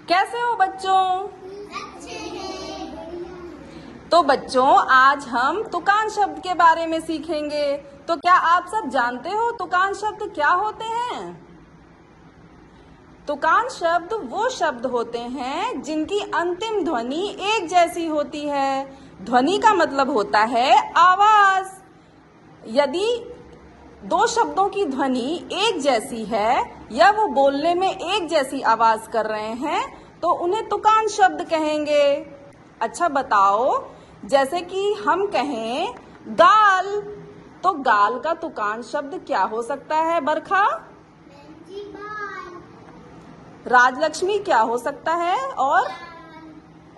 कैसे हो बच्चों? अच्छे हैं। तो बच्चों आज हम तुकान शब्द के बारे में सीखेंगे। तो क्या आप सब जानते हो तुकान शब्द क्या होते हैं? तुकान शब्द वो शब्द होते हैं जिनकी अंतिम ध्वनि एक जैसी होती है। ध्वनि का मतलब होता है आवाज। यदि दो शब्दों की ध्वनि एक जैसी है या वो बोलने में एक जैसी आवाज कर रहे हैं तो उन्हें तुकान शब्द कहेंगे। अच्छा बताओ, जैसे कि हम कहें गाल, तो गाल का तुकान शब्द क्या हो सकता है बरखा? राजलक्ष्मी क्या हो सकता है?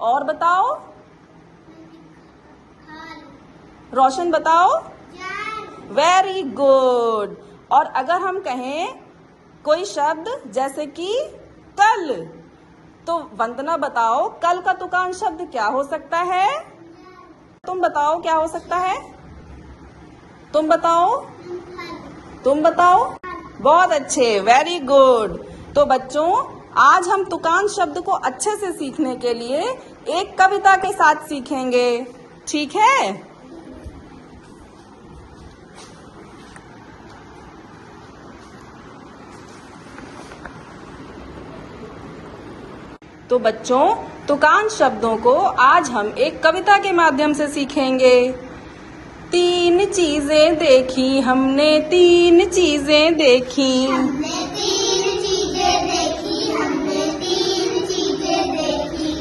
और बताओ, रोशन बताओ। Very good. और अगर हम कहें कोई शब्द जैसे कि कल, तो वंदना बताओ कल का तुकान शब्द क्या हो सकता है? तुम बताओ क्या हो सकता है? तुम बताओ। बहुत अच्छे, वेरी गुड। तो बच्चों आज हम तुकान शब्द को अच्छे से सीखने के लिए एक कविता के साथ सीखेंगे, ठीक है? तो बच्चों तुकान शब्दों को आज हम एक कविता के माध्यम से सीखेंगे। तीन चीजें देखी हमने, तीन चीजें देखी,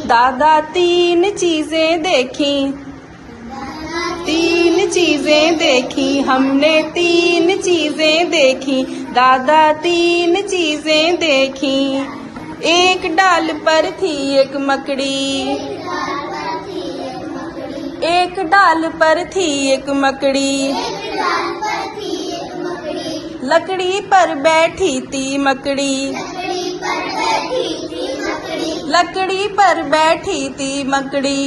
दादा तीन चीजें देखी, तीन चीजें देखी हमने, तीन चीजें देखी, दादा तीन चीजें देखी। एक डाल पर थी एक मकड़ी, एक डाल पर थी एक मकड़ी, लकड़ी पर बैठी थी मकड़ी, लकड़ी पर बैठी थी मकड़ी।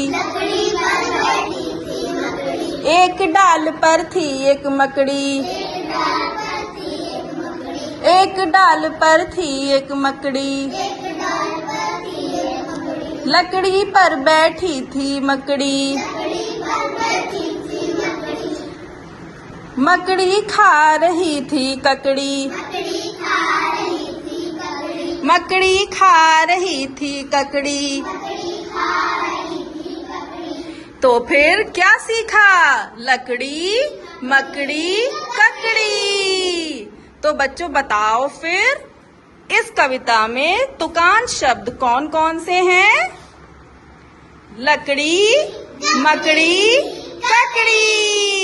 एक डाल पर थी एक मकड़ी, एक डाल पर थी एक मकड़ी, लकड़ी पर बैठी थी मकड़ी। मकड़ी खा रही थी ककड़ी, मकड़ी खा रही थी ककड़ी। तो फिर क्या सीखा? लकड़ी, मकड़ी, ककड़ी। तो बच्चों बताओ फिर इस कविता में तुकान शब्द कौन कौन से हैं? लकड़ी, मकड़ी, ककड़ी।